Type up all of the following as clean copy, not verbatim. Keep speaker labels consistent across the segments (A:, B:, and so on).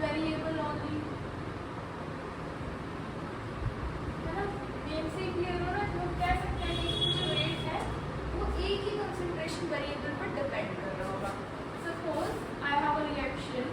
A: Variable only, है ना। Name से क्लियर हो रहा है। हम कह सकते हैं कि जो रेट है वो एक ही कंसंट्रेशन वेरिएबल पर डिपेंड कर रहा होगा। Suppose I have a reaction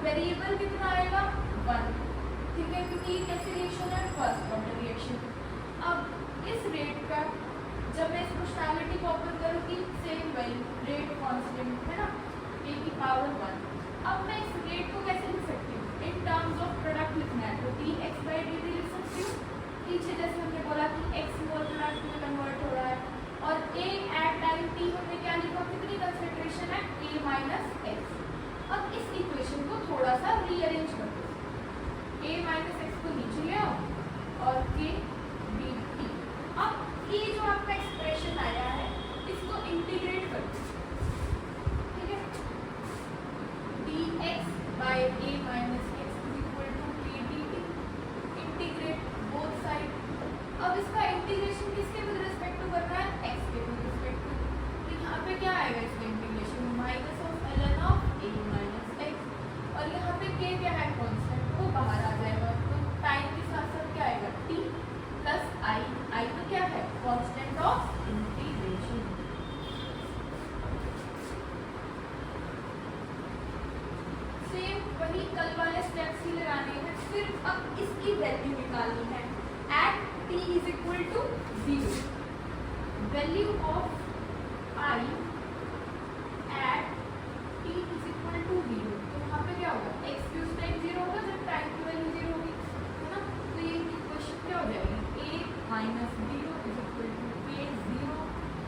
A: variable कितना आएगा 1, ठीक है, क्योंकि ये कैसे रिएक्शन है फर्स्ट ऑर्डर रिएक्शन। अब इस रेट का जब मैं इस फंक्शनैलिटी को ओपन करूँगी सेम वही रेट कांस्टेंट है ना a की पावर 1। अब मैं इस रेट को कैसे लिख सकती हूँ इन टर्म्स ऑफ प्रोडक्ट लिखना है तो dx/dt लिख सकती हूँ। पीछे जैसे हमने बोला कि x मोल प्रोडक्ट में कन्वर्ट हो रहा है और a एट टाइम t हमने क्या लिखा कितनी कंसंट्रेशन है a माइनस x। अब इस इक्वेशन को थोड़ा सा रीअरेंज कर दो, a माइनस एक्स को नीचे ले आओ और k dt। अब ये जो आपका एक्सप्रेशन आया है इसको इंटीग्रेट कर दो, ठीक है। dx by a minus x is equal to k dt, integrate both side. अब इसका इंटीग्रेशन किसके विद रिस्पेक्ट टू करना है x के विद रिस्पेक्ट टू, तो यहाँ पे क्या आएगा इसका integration minus of ln of a minus x और यहाँ पे k क्या है कांस्टेंट वो बाहर आ जाएगा तो टाइम के साथ साथ क्या आएगा t प्लस i तो क्या है कांस्टेंट ऑफ इंटीग्रेशन। सेम वही कल वाले स्टेप्स ही लगाने हैं, सिर्फ अब इसकी वैल्यू निकालनी है at t is equal to 0। Value of i at t is equal to 0 तो वहाँ पे क्या होगा x की उस टाइम 0 होगा जब टाइम की वैल्यू 0 होगी, है ना। तो ये इक्वेशन क्या हो जाएगी a minus 0 is equal to k 0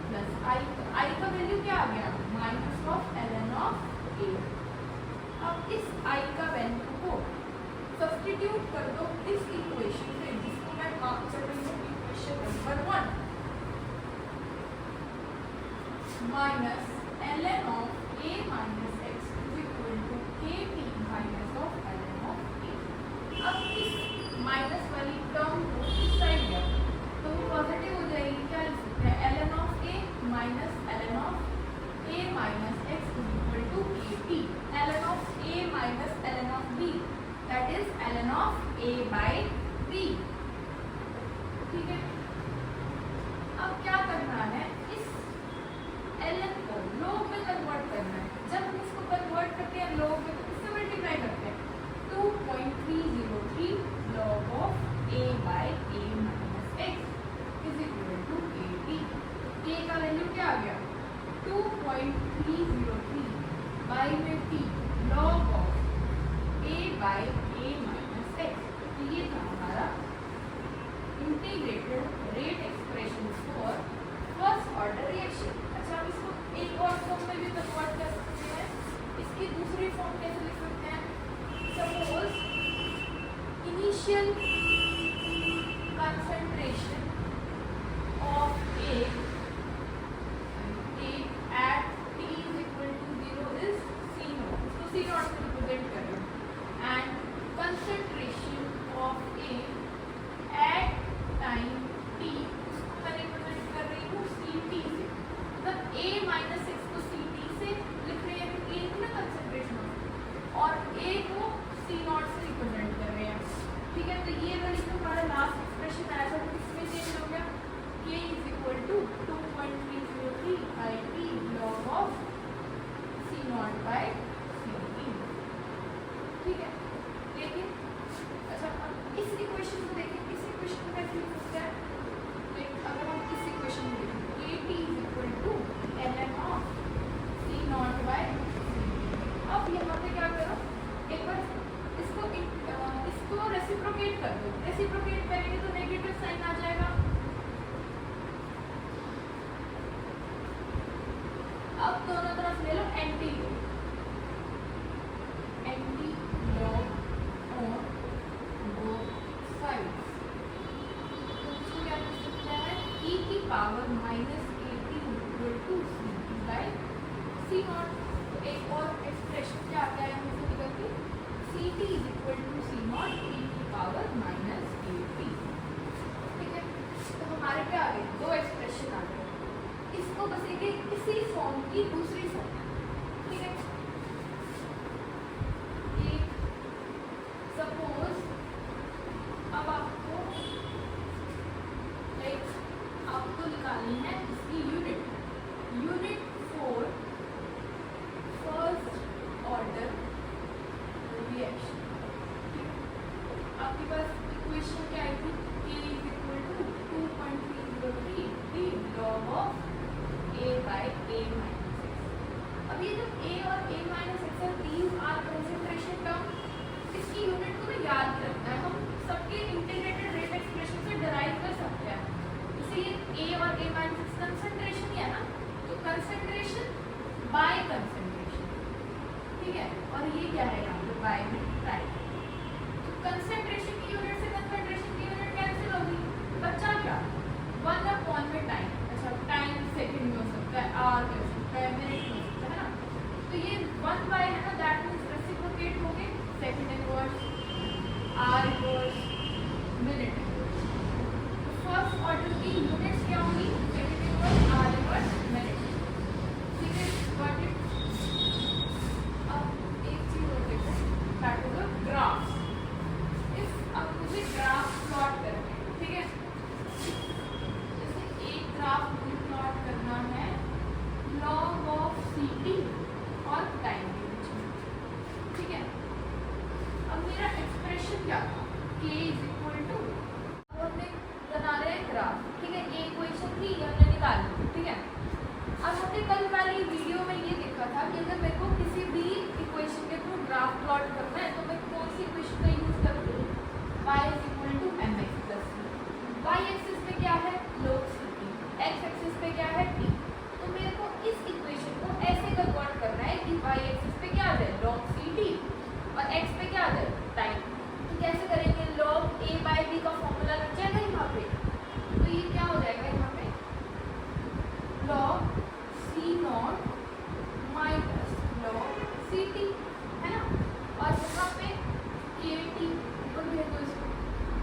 A: plus i। तो i का वैल्यू क्या आ गया minus of ln of a। अब इस i का वैल्यू को सब्स्टिट्यूट कर दो इस इक्वेशन में जिसको मैं मार्क कर रही हूँ equation number 1 minus ln of a minus x is equal to k t ln of a by b। ठीक है, अब क्या करना है, इस ln को log में कन्वर्ट करना है। जब हम इसको कन्वर्ट करते हैं log में, तो इससे मल्टीप्लाई करते हैं। 2.303 log of a by a minus x is equal to 80। a का वैल्यू क्या आ गया, 2.303 बाई में t log of a by a minus x। तो ये था हमारा integrated rate expression for first order reaction. अच्छा, हम इसको एक और फॉर्म में भी कन्वर्ट कर सकते हैं। इसकी दूसरी फॉर्म कैसे लिख सकते हैं, suppose initial concentration of A at t is equal to 0 is C naught, इसको C naught से represent कर रहे हैं, and concentration of A at time t उसको मैं represent कर रही हूँ CT से। मतलब A माइनस x को CT से लिख रहे हैं, तो A को ना concentration और A को C naught से represent कर रहे हैं। ठीक है, तो ये वैल्यू हमारा लास्ट एक्सप्रेशन आया था, किसमें चेंज हो गया, k is equal to 2.303 by t log of c not by ct। ठीक है, लेकिन अच्छा अब इस इक्वेशन को देखें, इस इक्वेशन को कैसे लिख सकते हैं, तो अगर हम इस इक्वेशन में देखें kt is equal to ln of c not by ct। अब यहाँ पे क्या करो, एक बार इसको रेसिप्रोकेट कर दो। रेसिप्रोकेट करेंगे तो नेगेटिव साइन आ जाएगा। अब दोनों तरफ ले लो anti log on both sides. तो इसको क्या लिख सकते हैं, e की power minus kt equal to ct by c naught. एक और एक्सप्रेशन क्या आता है हमें निकल के, ct is equal to c not e की पावर माइनस kt। ठीक है, तो हमारे क्या आ गए, दो एक्सप्रेशन आ गए। इसको बस एक इसी फॉर्म की दूसरी फॉर्म। ठीक है, एक सपोज अब आपको निकालनी है इसकी unit for first order reaction. आपके पास इक्वेशन क्या आई थी, k is equal to 2.303 t log of a by a minus x। अब ये जो a और a माइनस x है, these are concentration term, इसकी यूनिट को भी याद रखना है। हम सबके इंटीग्रेटेड रेट एक्सप्रेशन से डिराइव कर सकते हैं। इसे ये a और a माइनस x कंसंट्रेशन ही है ना, तो कंसंट्रेशन बाय कंसंट्रेशन। ठीक है, और ये क्या है यहाँ पे बाय में टाइम। तो कंसंट्रेशन की यूनिट से कंसंट्रेशन की यूनिट कैंसिल होगी, बच्चा क्या 1 अपॉन में टाइम। अच्छा, टाइम सेकंड में हो सकता है, आवर में हो सकता है, मिनट में हो सकता है ना। तो ये 1 बाय है ना, दैट मींस रेसिप्रोकेट हो गए second inverse, are inverse, minute inverse. तो फर्स्ट ऑर्डर की यूनिट्स क्या होंगी, second inverse, are inverse, minute. ठीक है, गॉट इट। अब एक चीज और देखो, दैट इज द ग्राफ। अब मुझे ग्राफ प्लॉट करना है। ठीक है, जैसे एक ग्राफ मुझे प्लॉट करना है log ऑफ ct और टाइम के बीच में। ठीक है, अब मेरा एक्सप्रेशन क्या था, k इज इक्वल टू, अब हमने बना रहे हैं ग्राफ। ठीक है, ये इक्वेशन थी, हमने निकाली। ठीक है, अब हमने कल वाली वीडियो में ये देखा था कि अगर मेरे को किसी भी इक्वेशन के थ्रू ग्राफ प्लॉट करना है तो मैं कौन सी इक्वेशन का यूज करूँगी, y is equal to mx plus c। y axis पे क्या है, log ct, x एक्सिस पे क्या है, t। तो मेरे को इस इक्वेशन को ऐसे कन्वर्ट करना है कि y एक्सिस पे क्या आ जाए, log ct, और x पे क्या आ जाए, टाइम। तो कैसे करेंगे, log a बाई b का फॉर्मूला लग जाएगा यहाँ पे। तो ये क्या हो जाएगा यहाँ पे, log c not minus log ct, है ना। और यहाँ पे kt ऊपर भेज दो इसको।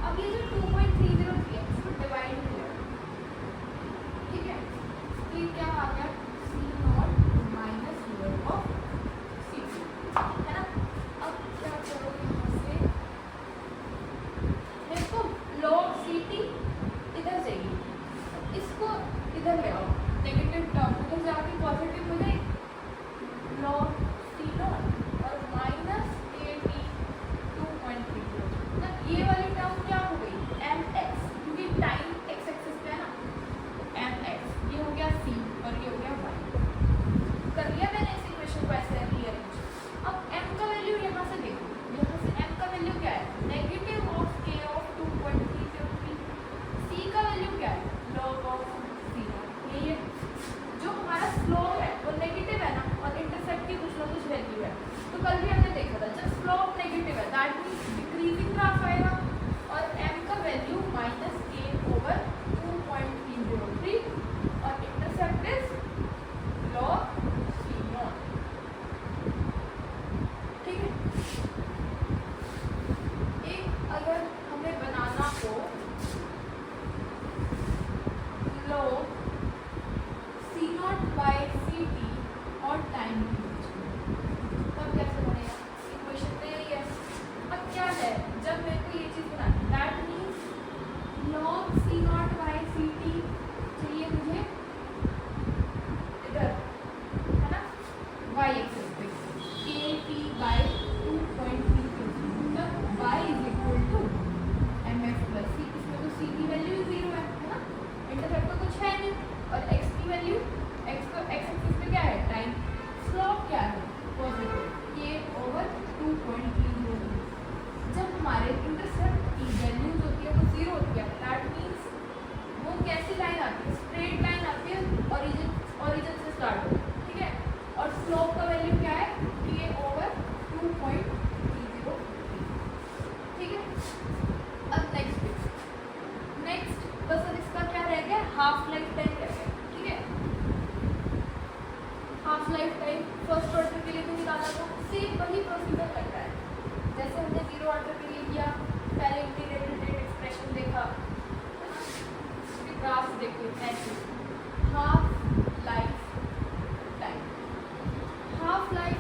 A: अब ये जो 2.303 है इसको डिवाइड किया। ठीक है, तो ये क्या आ गया, c not minus log of ct, है ना। अब क्या करोगे यहाँ से, तो कल भी हमने देखा था जब स्लोप नेगेटिव है दैट मीन्स डिक्रीजिंग ग्राफ आएगा और m का वैल्यू -a/2.303 और इंटरसेप्ट इज log c0। ठीक है, एक अगर हमें बनाना हो log c0/ct और टाइम की बीच में, तब कैसे बनेगा? इक्वेशन तो यही है। अब क्या है, जब मेरे को ये चीज बनानी दैट मीन्स log c0/ct चाहिए मुझे इधर, है ना, y एक्सिस पे kt/2.3, मतलब y is equal to mf plus c। इसमें तो c की वैल्यू 0 है ना, इंटरसेप्ट तो कुछ है नहीं, और x की वैल्यू x को x एक्सिस पे क्या है टाइम, स्लोप क्या है पॉजिटिव k/2.303। जब हमारे इंटरसेप्ट की वैल्यू होती है वो 0 होती है दैट मीन्स वो कैसी लाइन आती है, स्ट्रेट लाइन आती है, ओरिजिन से स्टार्ट होती है। ठीक है, और स्लोप का वैल्यू क्या है k/2.303। ठीक है, अब नेक्स्ट बस अब इसका क्या रह गया, हाफ लाइफ टाइम रह गया। ठीक है, half life time first order के लिए तो निकाला तो सेम वही प्रोसीजर लग रहा है जैसे हमने जीरो ऑर्डर के लिए किया, पहले इंटीग्रेटेड रेट एक्सप्रेशन देखा, ग्राफ देखो ऐसे। हाफ लाइफ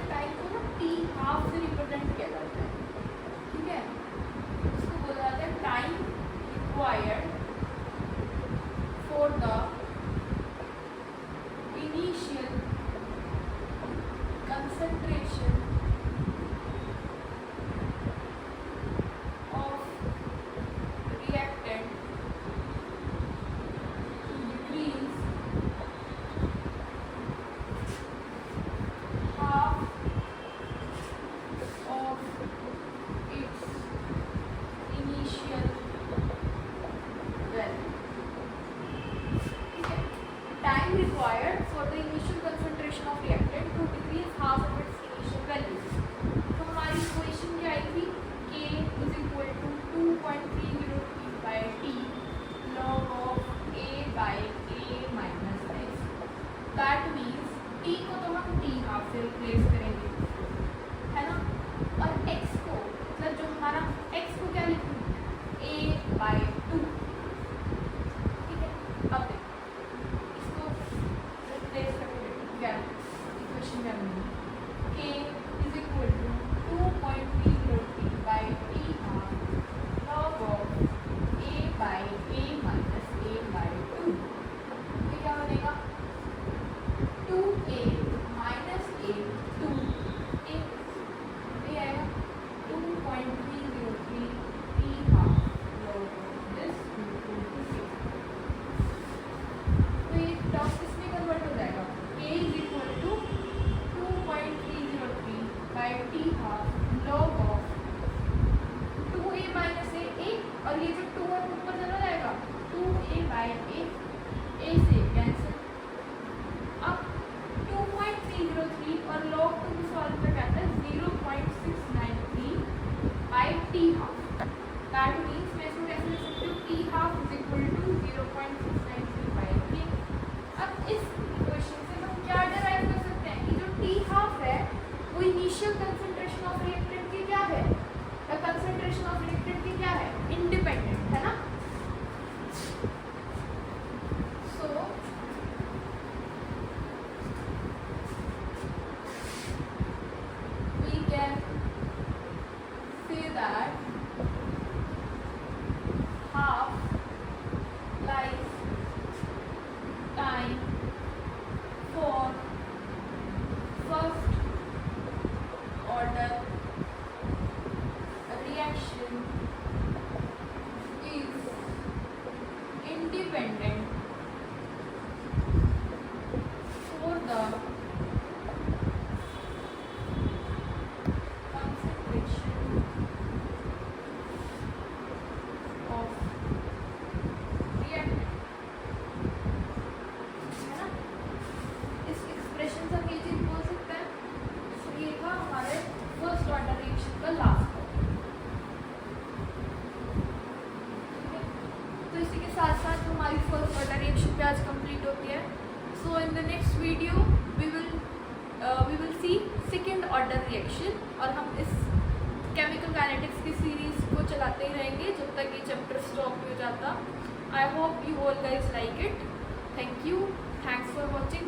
A: टाइम को ना टी हाफ से रिप्रेजेंट किया जाता है। ठीक है, इसको बोला जाता है time required for the initial concentration of reactant to decrease half of its initial value। ठीक है, time required for the initial concentration of reactant to decrease half of its initial value। तो हमारी इक्वेशन क्या आई थी, k is equal to 2.303/t log of a by a minus x। That means t को तो हम t half से replace करेंगे, है ना, और x को मतलब जो हमारा x को क्या लिखेंगे a/2। ठीक है, अब देखो इसको रिप्लेस करके क्या इक्वेशन क्या बनेगी, k is equal to 2.303/t half log of a by a minus a/2। ये क्या बनेगा 2a minus a 2a, ये आएगा 2.303t half log of this equal to 6। तो ये टर्म किसमें कन्वर्ट हो जाएगा, k is equal to 2.303/t half log of 2a minus a और ये जो 2 है ऊपर चला जाएगा 2a/a, a से कैंसिल। अब 2.303 और log 2 की सॉल्व पे कहता है 0.693/t half। दैट मीन्स मैं इसको कैसे लिख सकती हूँ, t half is equal to 0.693/3। अब इस इक्वेशन से हम क्या डिराइव कर सकते हैं कि जो t half है वो इनिशियल कंसंट्रेशन ऑफ रिएक्टेंट की क्या है, या कंसंट्रेशन ऑफ रिएक्टेंट की क्या है, इंडिपेंडेंट, है ना। So we can say that half life time for first order reaction is independent for the concentration of reactant, है ना। इस एक्सप्रेशन से हम ये चीज बोल सकते हैं, ये था हमारे So in the next video we will see second order reaction, और हम इस केमिकल काइनेटिक्स की सीरीज को चलाते ही रहेंगे जब तक ये चैप्टर स्टॉप हो जाता. I hope you all guys like it. Thank you. Thanks for watching.